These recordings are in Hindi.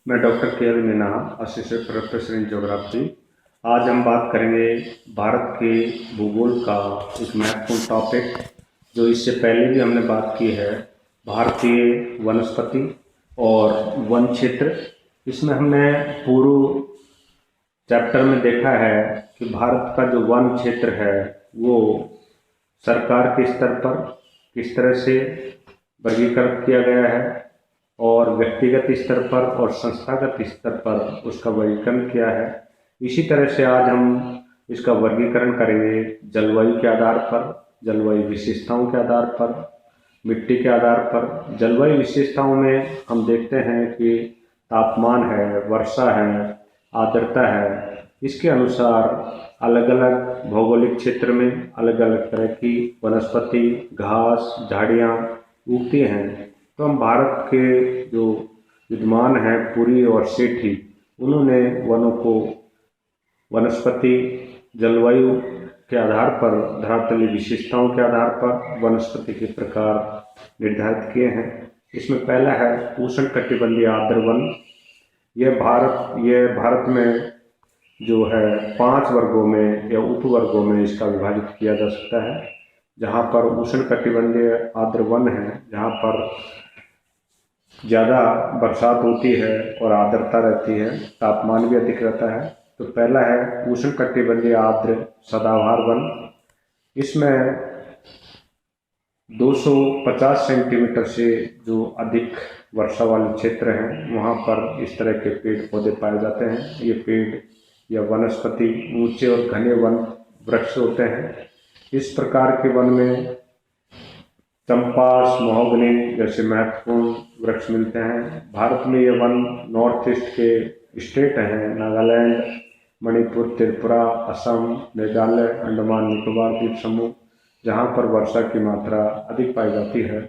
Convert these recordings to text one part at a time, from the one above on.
मैं डॉक्टर के L Meena, assistant professor in geography. आज हम बात करेंगे भारत के भूगोल का एक महत्वपूर्ण टॉपिक, जो इससे पहले भी हमने बात की है, भारतीय वनस्पति और वन क्षेत्र। इसमें हमने पूर्व चैप्टर में देखा है कि भारत का जो वन क्षेत्र है वो सरकार के स्तर पर किस तरह से वर्गीकृत किया गया है और व्यक्तिगत स्तर पर और संस्थागत स्तर पर उसका वर्गीकरण किया है। इसी तरह से आज हम इसका वर्गीकरण करेंगे जलवायु के आधार पर, जलवायु विशेषताओं के आधार पर, मिट्टी के आधार पर। जलवायु विशेषताओं में हम देखते हैं कि तापमान है, वर्षा है, आर्द्रता है। इसके अनुसार अलग अलग भौगोलिक क्षेत्र में अलग अलग तरह की वनस्पति, घास, झाड़ियाँ उगती हैं। तो हम भारत के जो विद्वान हैं पुरी और सेठी, उन्होंने वनों को वनस्पति, जलवायु के आधार पर, धरातलीय विशेषताओं के आधार पर वनस्पति के प्रकार निर्धारित किए हैं। इसमें पहला है उष्णकटिबंधीय आर्द्र वन। यह भारत में जो है 5 वर्गों में या उपवर्गों में इसका विभाजित किया जा सकता है। जहाँ पर उष्णकटिबंधीय आर्द्र वन है, जहाँ पर ज़्यादा बरसात होती है और आर्द्रता रहती है, तापमान भी अधिक रहता है। तो पहला है उष्णकटिबंधीय आर्द्र सदाबहार वन। इसमें 250 सेंटीमीटर से जो अधिक वर्षा वाले क्षेत्र हैं वहाँ पर इस तरह के पेड़ पौधे पाए जाते हैं। ये पेड़ या वनस्पति ऊंचे और घने वन वृक्ष होते हैं। इस प्रकार के वन में चंपा, महोगनी जैसे महत्वपूर्ण वृक्ष मिलते हैं। भारत में ये वन नॉर्थ ईस्ट के स्टेट हैं, नागालैंड, मणिपुर, त्रिपुरा, असम, मेघालय, अंडमान निकोबार द्वीप समूह, जहाँ पर वर्षा की मात्रा अधिक पाई जाती है।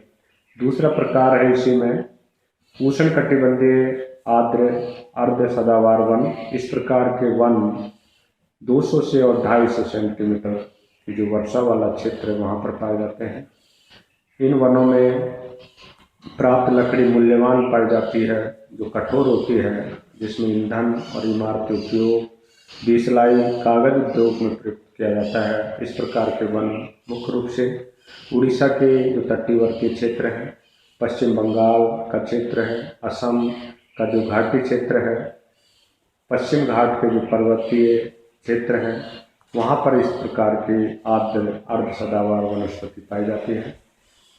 दूसरा प्रकार है इसी में उष्णकटिबंधीय आर्द्र अर्ध सदाबहार वन। इस प्रकार के वन 200 से और 250 सेंटीमीटर की जो वर्षा वाला क्षेत्र है वहाँ पर पाए जाते हैं। इन वनों में प्राप्त लकड़ी मूल्यवान पाई जाती है, जो कठोर होती है, जिसमें ईंधन और इमारती उपयोग, बीसलाई, कागज उद्योग में प्रयुक्त किया जाता है। इस प्रकार के वन मुख्य रूप से उड़ीसा के जो तटीवर्ती क्षेत्र हैं, पश्चिम बंगाल का क्षेत्र है, असम का जो घाटी क्षेत्र है, पश्चिम घाट के जो पर्वतीय क्षेत्र हैं, वहाँ पर इस प्रकार के आर्द्र अर्ध सदाबहार वनस्पति पाई जाती है।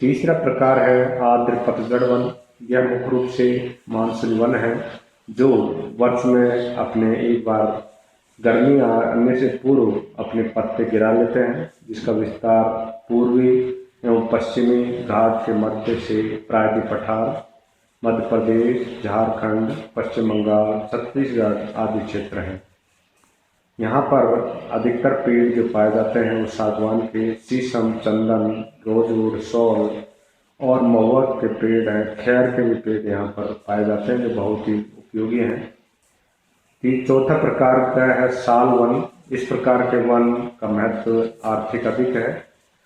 तीसरा प्रकार है आर्द्र पतझड़ वन। यह मुख्य रूप से मानसून वन है, जो वर्ष में अपने एक बार गर्मी आने से पूर्व अपने पत्ते गिरा लेते हैं, जिसका विस्तार पूर्वी एवं पश्चिमी घाट के मध्य से प्रायद्वीप पठार, मध्य प्रदेश, झारखंड, पश्चिम बंगाल, छत्तीसगढ़ आदि क्षेत्र हैं। यहाँ पर अधिकतर पेड़ जो पाए जाते हैं वो सागवान के, शीशम, चंदन, रोजवुड, सौल और महुआ के पेड़ हैं। खैर के भी पेड़ यहाँ पर पाए जाते हैं, जो बहुत ही उपयोगी हैं। चौथा प्रकार का है साल वन। इस प्रकार के वन का महत्व आर्थिक अधिक है,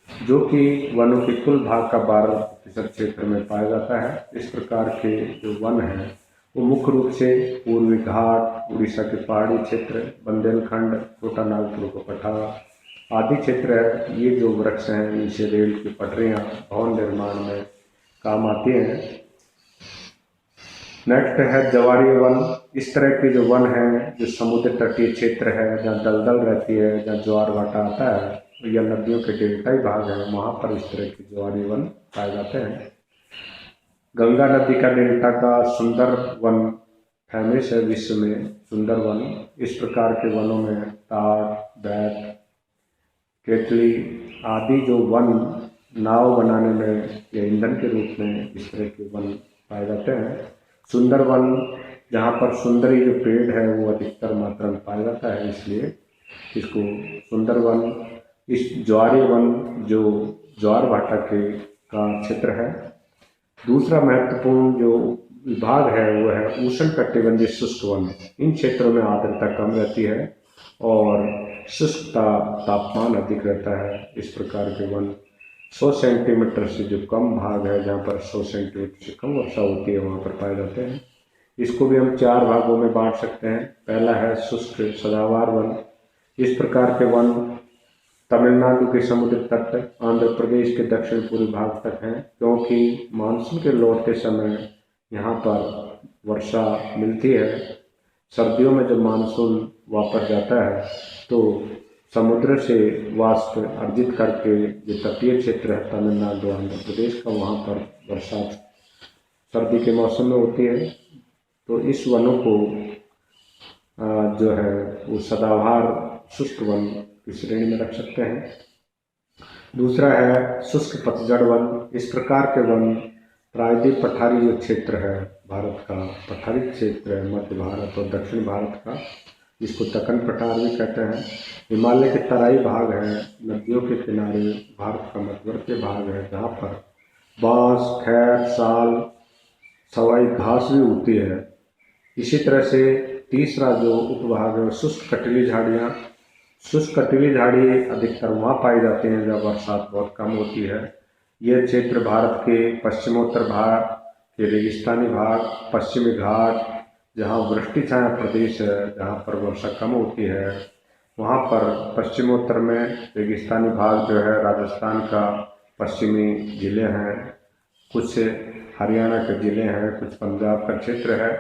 जो कि वनों के कुल भाग का 12% क्षेत्र में पाया जाता है। इस प्रकार के जो वन हैं वो मुख्य रूप से पूर्वी घाट, उड़ीसा के पहाड़ी क्षेत्र, बुंदेलखंड, छोटा नागपुर का पठार आदि क्षेत्र है। ये जो वृक्ष हैं इनसे रेल की पटरियाँ भवन निर्माण में काम आती हैं। नेक्स्ट है जवारी वन। इस तरह के जो वन हैं, जो समुद्र तटीय क्षेत्र है, जहाँ दलदल रहती है, जहाँ ज्वार भाटा आता है या नदियों के डेल्टाई भाग है, वहाँ पर इस तरह के जवारी वन पाए जाते हैं। गंगा नदी का डेल्टा का सुंदर वन फेमस है विश्व में, सुंदर वन। इस प्रकार के वनों में ताड़, बैत, केतली आदि जो वन नाव बनाने में या ईंधन के रूप में इस तरह के वन पाए जाते हैं। सुंदर वन, जहाँ पर सुंदरी जो पेड़ है वो अधिकतर मात्रा में पाया जाता है, इसलिए इसको सुंदर वन। इस ज्वारी वन जो ज्वार भाटा के का क्षेत्र है। दूसरा महत्वपूर्ण जो विभाग है वो है उष्णकटिबंधीय शुष्क वन। इन क्षेत्रों में आर्द्रता कम रहती है और शुष्कता, तापमान अधिक रहता है। इस प्रकार के वन 100 सेंटीमीटर से जो कम भाग है, जहाँ पर 100 सेंटीमीटर से कम वर्षा होती है, वहाँ पर पाए जाते हैं। इसको भी हम 4 भागों में बांट सकते हैं। पहला है शुष्क सदाबहार वन। इस प्रकार के वन तमिलनाडु के समुद्र तट, आंध्र प्रदेश के दक्षिण पूर्वी भाग तक हैं, क्योंकि मानसून के लौटते समय यहाँ पर वर्षा मिलती है। सर्दियों में जब मानसून वापस जाता है तो समुद्र से वाष्प अर्जित करके जो तटीय क्षेत्र है तमिलनाडु आंध्र प्रदेश का, वहाँ पर वर्षा सर्दी के मौसम में होती है। तो इस वनों को जो है वो सदाबहार शुष्क वन की श्रेणी में रख सकते हैं। दूसरा है शुष्क पतझड़ वन। इस प्रकार के वन प्रायद्वीप पठारी जो क्षेत्र है, भारत का पठारी क्षेत्र है, मध्य भारत और दक्षिण भारत का, जिसको दक्कन पठार भी कहते हैं। हिमालय के तराई भाग है, नदियों के किनारे भारत का मध्यवर्ती भाग है, जहाँ पर बांस, खैर, साल, सवाई घास भी उगती है। इसी तरह से तीसरा जो उपभाग है शुष्क कटीली झाड़ियाँ। शुष्क कटीली झाड़ी अधिकतर वहाँ पाई जाती हैं जब बरसात बहुत कम होती है। यह क्षेत्र भारत के पश्चिमोत्तर भाग के रेगिस्तानी भाग, पश्चिमी घाट, जहाँ वृष्टि छाया प्रदेश है, जहाँ पर वर्षा कम होती है, वहाँ पर पश्चिमोत्तर में रेगिस्तानी भाग जो है राजस्थान का पश्चिमी जिले हैं, कुछ हरियाणा के जिले हैं, कुछ पंजाब का क्षेत्र है,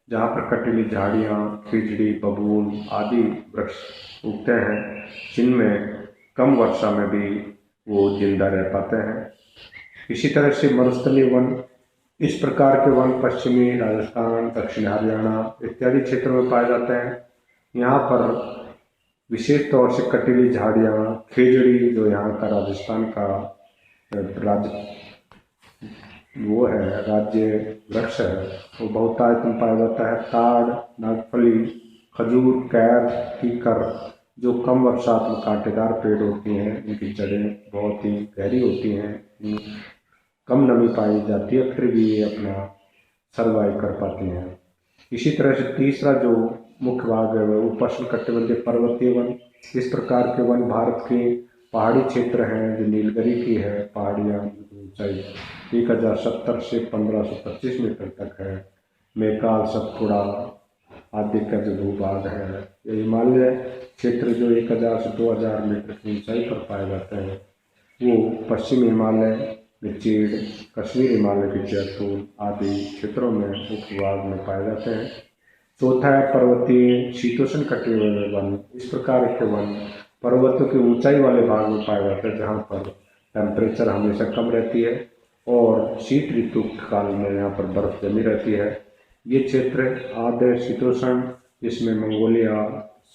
जहाँ पर कटीली झाड़ियाँ, खिजड़ी, बबूल आदि वृक्ष उगते हैं, जिनमें कम वर्षा में भी वो जिंदा रह पाते हैं। इसी तरह से मरुस्थलीय वन। इस प्रकार के वन पश्चिमी राजस्थान, दक्षिण हरियाणा इत्यादि क्षेत्रों में पाए जाते हैं। यहाँ पर विशेष तौर से कटीली झाड़ियाँ, खिजड़ी जो यहाँ का राजस्थान का वो है राज्य वृक्ष है, वो बहुतायत में पाया जाता है। ताड़, नागफली, खजूर, कैर, कीकर जो कम वर्षात में कांटेदार पेड़ होती हैं, इनकी जड़ें बहुत ही गहरी होती हैं, कम नमी पाई जाती है, फिर भी ये अपना सर्वाइव कर पाती हैं। इसी तरह से तीसरा जो मुख्य भाग है वह उपोष्णकटिबंधीय पर्वतीय वन। इस प्रकार के वन भारत के पहाड़ी क्षेत्र हैं, जो नीलगिरी की है पहाड़ियाँ, ऊंचाई 1070 से 1525 मीटर तक है। मैकाल, सतपुड़ा आदि का जो भूभाग है, ये हिमालय क्षेत्र जो 1000 से 2000 मीटर की ऊंचाई पर पाए जाते हैं, वो पश्चिमी हिमालय में चीड़, कश्मीर हिमालय के जैतून आदि क्षेत्रों में उपभाग में पाए जाते हैं। चौथा है पर्वतीय शीतोष्ण कटिबंधीय वन। इस प्रकार के वन पर्वतों की ऊंचाई वाले भाग में पाए जाते हैं, जहाँ पर टेम्परेचर हमेशा कम रहती है और शीत ऋतु काल में यहाँ पर बर्फ जमी रहती है। ये क्षेत्र आर्द्र शीतोष्ण, जिसमें मंगोलिया,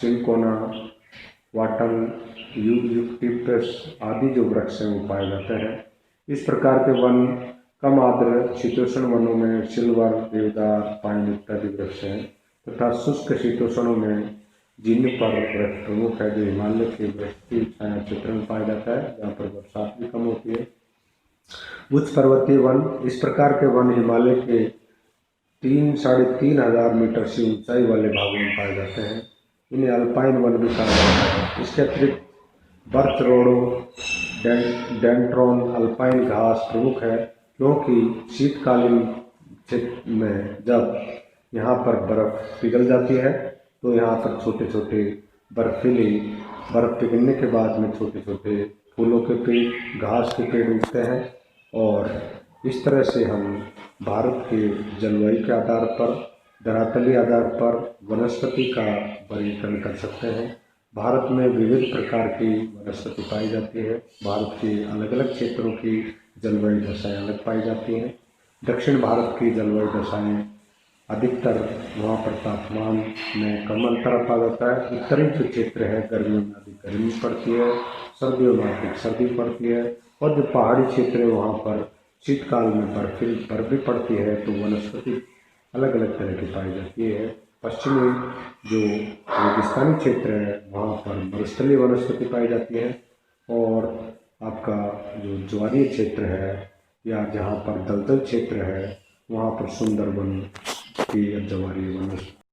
सिंकोना, वाटन, यूकलिप्टस आदि जो वृक्ष हैं वो पाए जाते हैं। इस प्रकार के वन कम आर्द्र शीतोष्ण वनों में सिल्वर, देवदार, पाइन इत्यादि वृक्ष हैं, तथा शुष्क शीतोष्णों में जिनिपर वृक्ष प्रमुख है, जो हिमालय के वृष्टि छाया क्षेत्र में पाया जाता है, जहाँ पर बरसात भी कम होती है। उच्च पर्वतीय वन। इस प्रकार के वन हिमालय के 3-3.5 मीटर से ऊंचाई वाले भागों में पाए जाते हैं। इन्हें अल्पाइन वन भी कहा जाता है। इसके अतिरिक्त बर्च रोडो डेंड्रॉन अल्पाइन घास प्रमुख है, क्योंकि शीतकालीन क्षेत्र में जब यहाँ पर बर्फ पिघल जाती है तो यहाँ पर छोटे छोटे बर्फ पिघलने के बाद में छोटे छोटे फूलों के पेड़, घास के पेड़ उगते हैं, और इस तरह से हम भारत के जलवायु के आधार पर, धरातलीय आधार पर वनस्पति का वर्गीकरण कर सकते हैं। भारत में विविध प्रकार की वनस्पति पाई जाती है। भारत के अलग अलग क्षेत्रों की जलवायु दशाएं अलग पाई जाती हैं। दक्षिण भारत की जलवायु दशाएं अधिकतर वहाँ पर तापमान में कम अंतर पाया जाता है। उत्तरी जो क्षेत्र है गर्मियों में अधिक गर्मी पड़ती है, सर्दियों में अधिक सर्दी पड़ती है, और जो पहाड़ी क्षेत्र है वहाँ पर शीतकाल में बर्फ भी पड़ती है, तो वनस्पति अलग अलग तरह की पाई जाती है। पश्चिमी जो रेगिस्तानी क्षेत्र है वहाँ पर मरुस्थलीय वनस्पति पाई जाती है, और आपका जो ज्वारीय क्षेत्र है या जहाँ पर दलदल क्षेत्र है वहाँ पर सुंदरबन की ज्वारीय वनस्पति